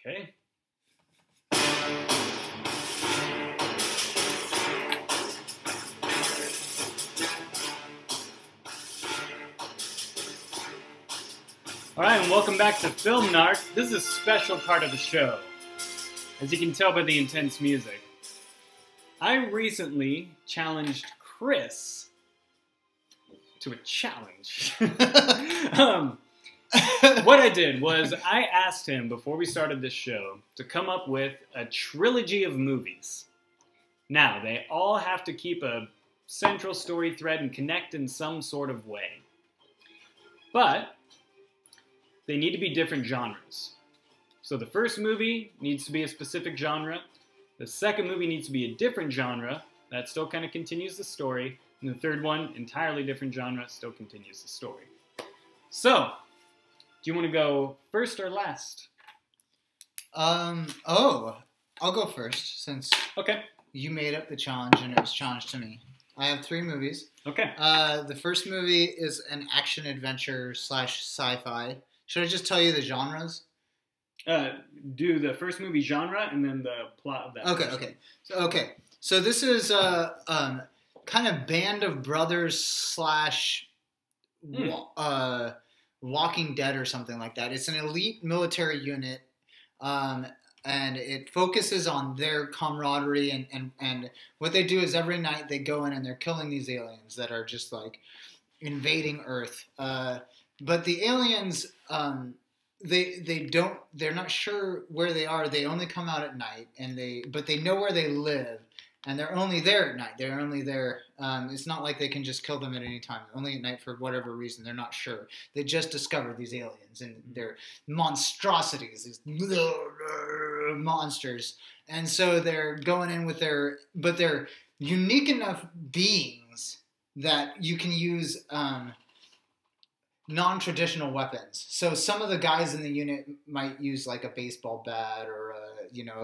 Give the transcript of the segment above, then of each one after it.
Okay. All right, and welcome back to Film Narc. This is a special part of the show, as you can tell by the intense music. I recently challenged Chris to a challenge. What I did was I asked him before we started this show to come up with a trilogy of movies. Now, they all have to keep a central story thread and connect in some sort of way. But they need to be different genres. So the first movie needs to be a specific genre. The second movie needs to be a different genre. That still kind of continues the story. And the third one, entirely different genre, still continues the story. So, do you want to go first or last? I'll go first since you made up the challenge and it was challenged to me. I have 3 movies. Okay. The first movie is an action-adventure / sci-fi. Should I just tell you the genres? Do the first movie genre and then the plot of that. Okay. So this is kind of Band of Brothers / Walking Dead or something like that. It's an elite military unit, and it focuses on their camaraderie and what they do is every night they go in and they're killing these aliens that are just like invading Earth. But the aliens, they're not sure where they are. They only come out at night, but they know where they live, and they're only there at night. They're only there. It's not like they can just kill them at any time. Only at night for whatever reason. They're not sure. They just discovered these aliens, and they're monstrosities, these monsters. And so they're going in with but they're unique enough beings that you can use non-traditional weapons. So some of the guys in the unit might use like a baseball bat or a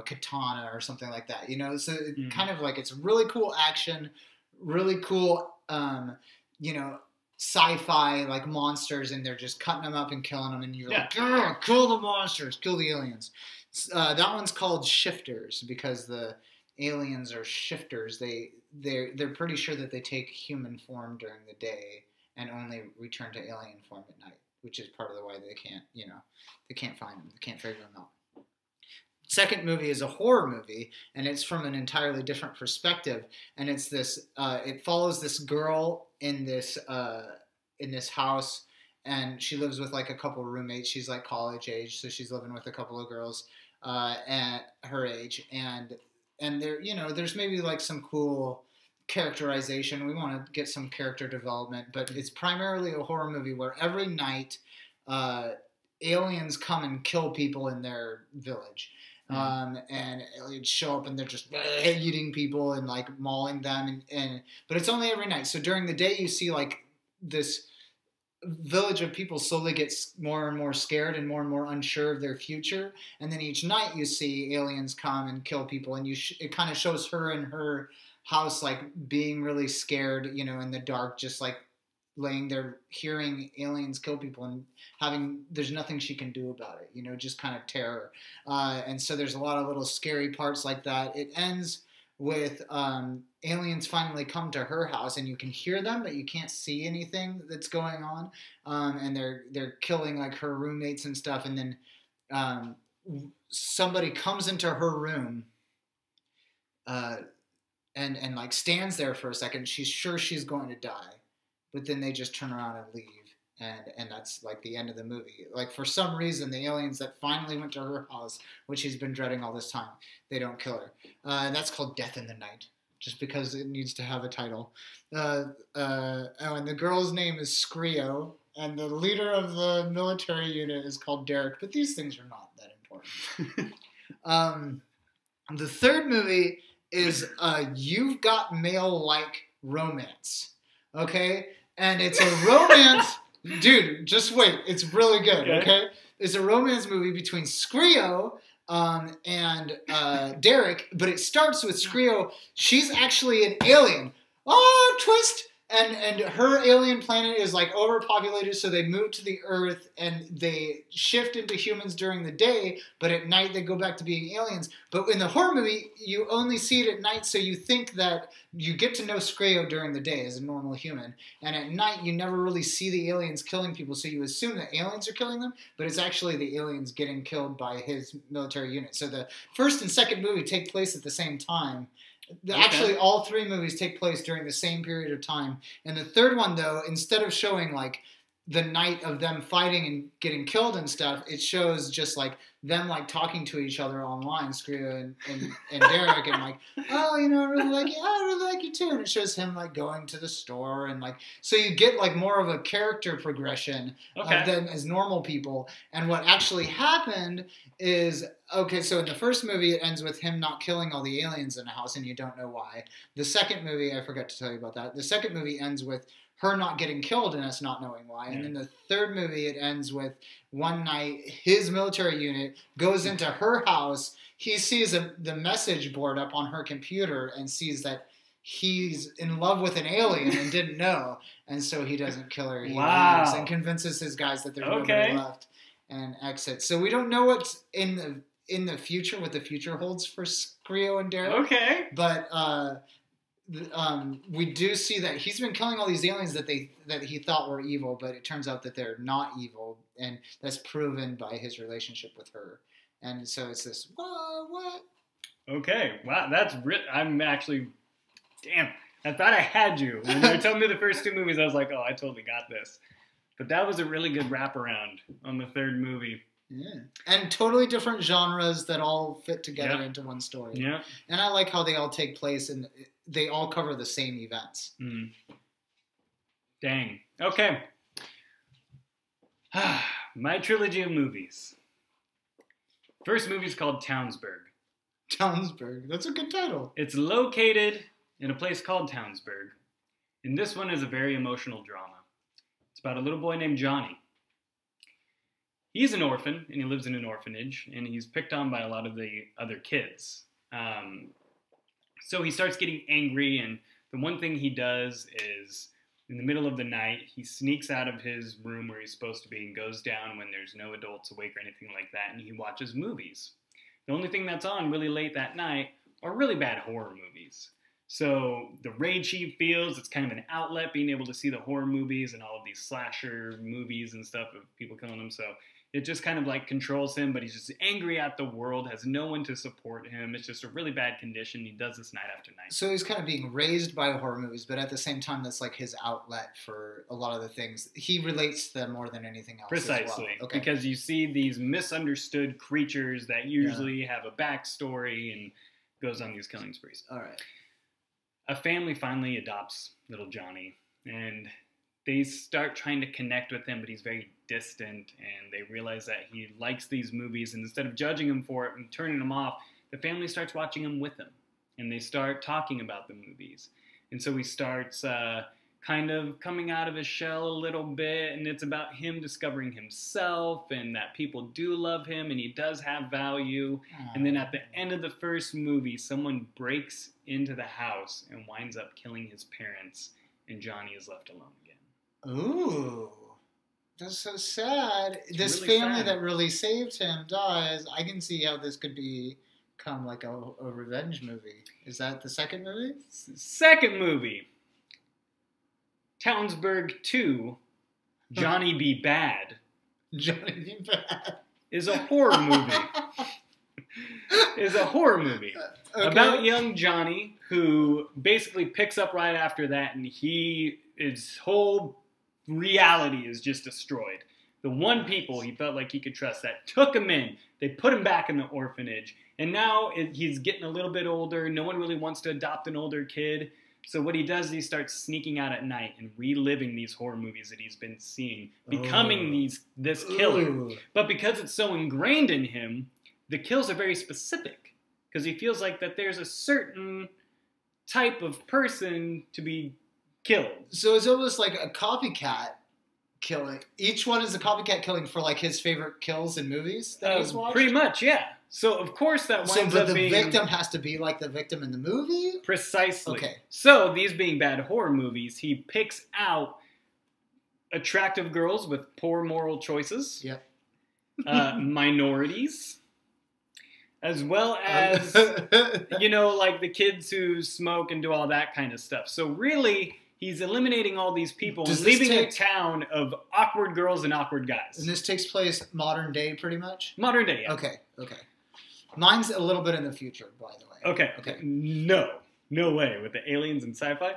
katana or something like that. So kind of like it's really cool action, really cool sci-fi like monsters, and they're just cutting them up and killing them, and you're like, kill the monsters, kill the aliens. That one's called Shifters because the aliens are shifters. They're pretty sure that they take human form during the day and only return to alien form at night, which is part of the why they can't find them. They can't figure them out. Second movie is a horror movie, and it's from an entirely different perspective. And it's this. It follows this girl in this house, and she lives with like a couple roommates. She's like college age, so she's living with a couple of girls at her age, and there there's maybe like some cool characterization. We want to get some character development, but it's primarily a horror movie where every night aliens come and kill people in their village. And aliens show up and they're just eating people and like mauling them but it's only every night. So during the day you see like this village of people slowly gets more and more scared and more unsure of their future, and then each night you see aliens come and kill people, and it kind of shows her in her house like being really scared, in the dark, just like laying there hearing aliens kill people and there's nothing she can do about it, just kind of terror. And so there's a lot of little scary parts like that. It ends with aliens finally come to her house, and you can hear them, but you can't see anything that's going on. And they're killing like her roommates and stuff. And then somebody comes into her room, and like stands there for a second. She's sure she's going to die, but then they just turn around and leave. And that's like the end of the movie. Like for some reason, the aliens that finally went to her house, which she's been dreading all this time, they don't kill her. That's called Death in the Night, just because it needs to have a title. And the girl's name is Scrio, and the leader of the military unit is called Derek. But these things are not that important. The third movie is You've Got Mail-like romance. Okay? And it's a romance... Dude, just wait. It's really good, okay? It's a romance movie between Scrio and Derek, but it starts with Scrio. She's actually an alien. Oh, twist! And her alien planet is like overpopulated, so they move to the Earth and they shift into humans during the day, but at night they go back to being aliens. But in the horror movie, you only see it at night, so you think that you get to know Screo during the day as a normal human, and at night you never really see the aliens killing people, so you assume that aliens are killing them, but it's actually the aliens getting killed by his military unit. So the first and second movie take place at the same time. Actually, all three movies take place during the same period of time. And the third one, though, instead of showing like the night of them fighting and getting killed and stuff, it shows just like them like talking to each other online, Screo and Derek, and like, oh, you know, I really like you. I really like you too. And it shows him like going to the store and like, so you get like more of a character progression of them as normal people. And what actually happened is, okay, so in the first movie, it ends with him not killing all the aliens in the house, and you don't know why. The second movie, I forgot to tell you about that. The second movie ends with her not getting killed and us not knowing why. And in the third movie, it ends with one night, his military unit goes into her house. He sees the message board up on her computer and sees that he's in love with an alien and didn't know. And so he doesn't kill her. He leaves and convinces his guys that there's nobody left and exits. So we don't know what's in the future, what the future holds for Screo and Derek. Okay. But we do see that he's been killing all these aliens that he thought were evil, but it turns out that they're not evil, and that's proven by his relationship with her. And so it's this, whoa, what? Okay, wow, that's I'm actually, damn, I thought I had you. When you were telling me the first two movies, I was like, oh, I totally got this. But that was a really good wraparound on the third movie. Yeah. And totally different genres that all fit together into one story. Yeah. And I like how they all take place and they all cover the same events. Mm. Dang. Okay. My trilogy of movies. First movie is called Townsburg. Townsburg. That's a good title. It's located in a place called Townsburg. And this one is a very emotional drama. It's about a little boy named Johnny. He's an orphan, and he lives in an orphanage, and he's picked on by a lot of the other kids. So he starts getting angry, and the one thing he does is, in the middle of the night, he sneaks out of his room where he's supposed to be and goes down when there's no adults awake or anything like that, and he watches movies. The only thing that's on really late that night are really bad horror movies. So the rage he feels, it's kind of an outlet, being able to see the horror movies and all of these slasher movies and stuff of people killing him. So it just kind of like controls him, but he's just angry at the world, has no one to support him. It's just a really bad condition. He does this night after night. So he's kind of being raised by horror movies, but at the same time, that's like his outlet for a lot of the things. He relates to them more than anything else. Precisely. As well. Okay. Because you see these misunderstood creatures that usually have a backstory and goes on these killing sprees. All right. A family finally adopts little Johnny, and they start trying to connect with him, but he's very distant, and they realize that he likes these movies, and instead of judging him for it and turning him off, the family starts watching him with him, and they start talking about the movies. And so he starts kind of coming out of his shell a little bit, and it's about him discovering himself, and that people do love him, and he does have value. And then at the end of the first movie, someone breaks into the house and winds up killing his parents, and Johnny is left alone again. Ooh, that's so sad. This really family sad. That really saved him dies. I can see how this could become like a revenge movie. Is that the second movie? Second movie. Townsburg 2, Johnny Be Bad. Johnny Be Bad. Is a horror movie. Okay. About young Johnny, who basically picks up right after that, and his whole reality is just destroyed. The one people he felt like he could trust that took him in, they put him back in the orphanage, and now he's getting a little bit older. No one really wants to adopt an older kid. So what he does is he starts sneaking out at night and reliving these horror movies that he's been seeing, becoming this killer. Ooh. But because it's so ingrained in him, the kills are very specific, because he feels like that there's a certain type of person to be killed. So it's almost like a copycat killing. Each one is a copycat killing for like his favorite kills in movies that he's watched? Pretty much, yeah. So, of course, that winds up being... the victim has to be like the victim in the movie? Precisely. Okay. So, these being bad horror movies, he picks out attractive girls with poor moral choices. Yep. Minorities. As well as, you know, like the kids who smoke and do all that kind of stuff. So, really... He's eliminating all these people and leaving a town of awkward girls and awkward guys. And this takes place modern day, pretty much? Modern day, yeah. Okay. Mine's a little bit in the future, by the way. Okay. No way with the aliens and sci-fi.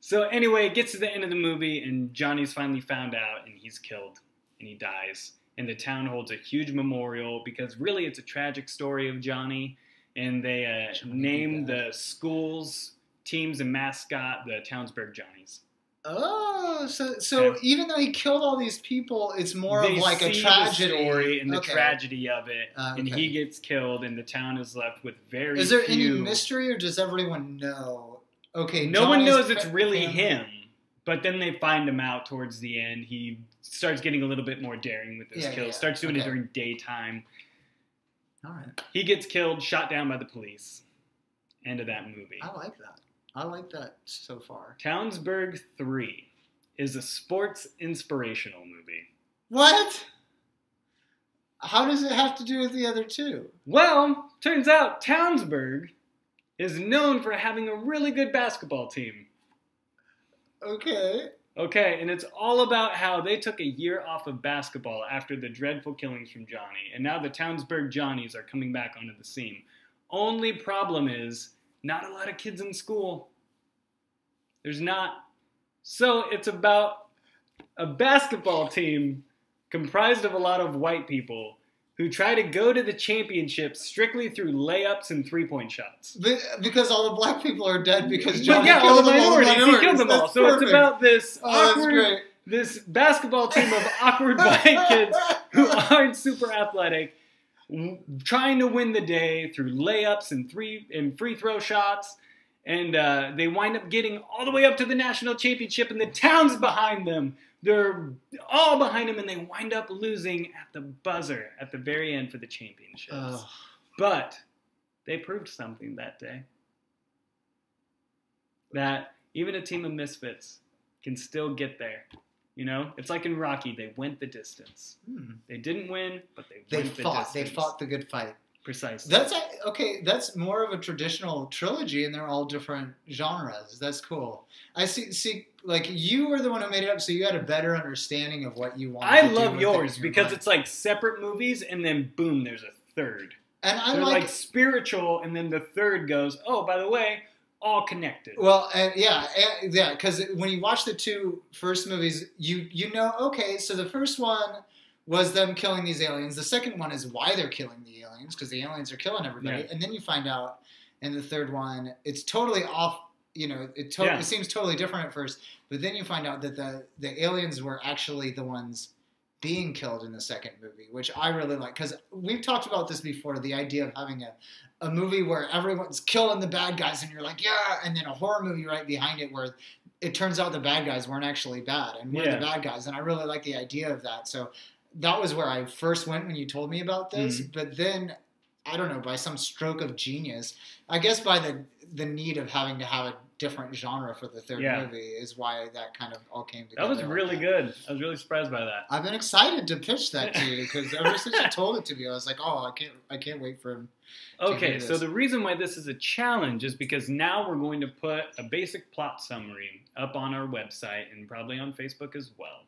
So anyway, it gets to the end of the movie, and Johnny's finally found out, and he's killed, and he dies. And the town holds a huge memorial because really it's a tragic story of Johnny. And they named the school's teams and mascot the Townsburg Johnnies. Oh, so even though he killed all these people, it's more of like a tragedy. The story and the tragedy of it, and he gets killed, and the town is left with very few... Is there any mystery, or does everyone know? Okay, no one knows it's really him, but then they find him out towards the end. He starts getting a little bit more daring with his kills, starts doing it during daytime. All right. He gets killed, shot down by the police. End of that movie. I like that. I like that so far. Townsburg 3 is a sports inspirational movie. What? How does it have to do with the other two? Well, turns out Townsburg is known for having a really good basketball team. Okay, and it's all about how they took a year off of basketball after the dreadful killings from Johnny, and now the Townsburg Johnnies are coming back onto the scene. Only problem is, not a lot of kids in school. There's not. So it's about a basketball team comprised of a lot of white people who try to go to the championship strictly through layups and three-point shots. Because all the black people are dead because Johnny killed all the minorities. He killed them all. So perfect. It's about this this basketball team of awkward white kids who aren't super athletic, trying to win the day through layups and free throw shots. And they wind up getting all the way up to the national championship, and the town's behind them. They're all behind him, and they wind up losing at the buzzer at the very end for the championships. But they proved something that day. That even a team of misfits can still get there. You know? It's like in Rocky. They went the distance. They didn't win, but they went the distance. They fought the good fight. Precisely. That's more of a traditional trilogy, and they're all different genres. That's cool. I see. Like, you were the one who made it up, so you had a better understanding of what you wanted. I love yours because it's like separate movies, and then boom, there's a third. And they're like spiritual, and then the third goes, oh, by the way, all connected. Well, because when you watch the two first movies, you know, okay, so the first one was them killing these aliens. The second one is why they're killing the aliens, because the aliens are killing everybody. Yeah. And then you find out in the third one, it's totally off. You know, it seems totally different at first, but then you find out that the aliens were actually the ones being killed in the second movie, which I really like, because we've talked about this before, the idea of having a movie where everyone's killing the bad guys and you're like, yeah, and then a horror movie right behind it where it turns out the bad guys weren't actually bad and we're the bad guys, and I really like the idea of that. So that was where I first went when you told me about this, but then, I don't know, by some stroke of genius, I guess by the need of having to have a different genre for the third movie is why that kind of all came together. That was really good. I was really surprised by that. I've been excited to pitch that to you because ever since you told it to me, I was like, oh, I can't wait for him. Okay, so the reason why this is a challenge is because now we're going to put a basic plot summary up on our website and probably on Facebook as well.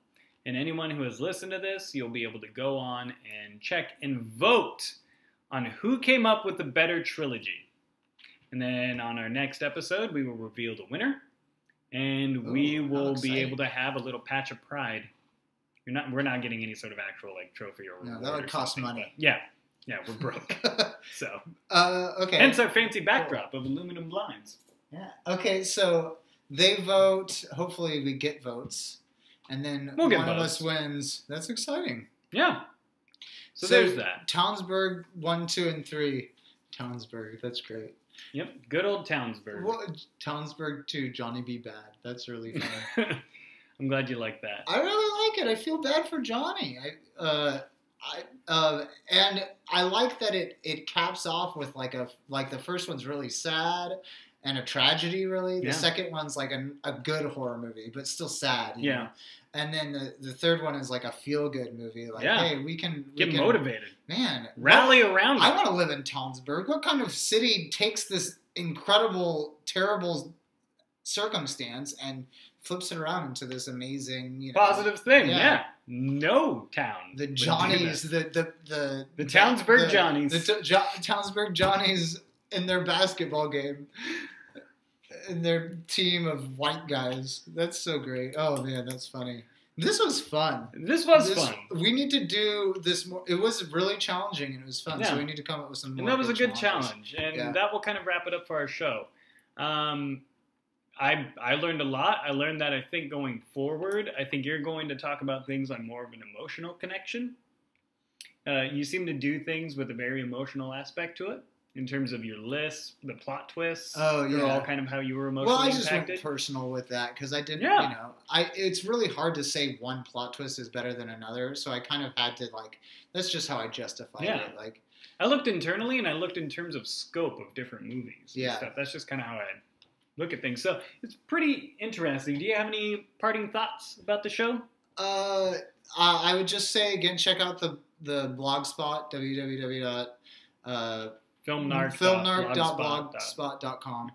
And anyone who has listened to this, you'll be able to go on and check and vote on who came up with the better trilogy. And then on our next episode, we will reveal the winner, and we will be able to have a little patch of pride. We're not getting any sort of actual like trophy or reward. No, that would cost money. Yeah, we're broke. So okay. Hence our fancy backdrop of aluminum blinds. Yeah. Okay, so they vote. Hopefully, we get votes, and then one of us wins. That's exciting. Yeah. So there's that. Townsburg 1, 2, and 3. Townsburg. That's great. Yep, good old Townsburg. Well, Townsburg too, Johnny B. Bad. That's really funny. I'm glad you like that. I really like it. I feel bad for Johnny. And I like that it caps off with like the first one's really sad and a tragedy. Really, the second one's like a good horror movie, but still sad. You know? And then the third one is like a feel good movie. Like, hey, we can get motivated, man. Rally around. I want to live in Townsburg. What kind of city takes this incredible, terrible circumstance and flips it around into this amazing, positive thing? Yeah. No town. The Johnnies, the Townsburg Johnnies, Townsburg Johnnies in their basketball game, in their team of white guys. That's so great. Oh man, that's funny. This was fun. This was fun. We need to do this more. It was really challenging and it was fun. So we need to come up with some more. And that was a good challenge, and that will kind of wrap it up for our show. I learned a lot. I learned that I think going forward, I think you're going to talk about things on more of an emotional connection. You seem to do things with a very emotional aspect to it, in terms of your lists, the plot twists. Oh, yeah. They're all kind of how you were emotionally impacted. Well, I just went personal with that, because I didn't, it's really hard to say one plot twist is better than another, so I kind of had to, that's just how I justified it. I looked internally, and I looked in terms of scope of different movies. Yeah. Stuff. That's just kind of how I look at things. So it's pretty interesting. Do you have any parting thoughts about the show? I would just say, again, check out the blog spot, filmnarc.blogspot.com.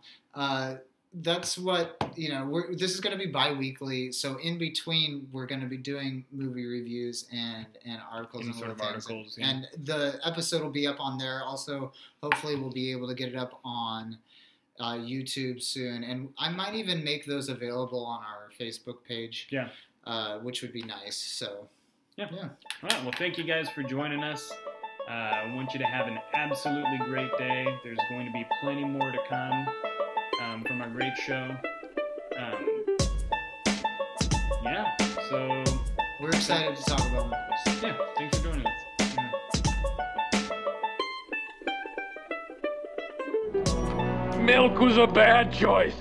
That's what, this is going to be bi-weekly, so in between we're going to be doing movie reviews and articles and sort of articles. Yeah. And the episode will be up on there. Also, hopefully we'll be able to get it up on YouTube soon, and I might even make those available on our Facebook page. Yeah. Which would be nice. So. Yeah. All right. Well, thank you guys for joining us. I want you to have an absolutely great day. There's going to be plenty more to come from our great show. So we're excited to talk about movies. Yeah. Thanks for joining us. Milk was a bad choice.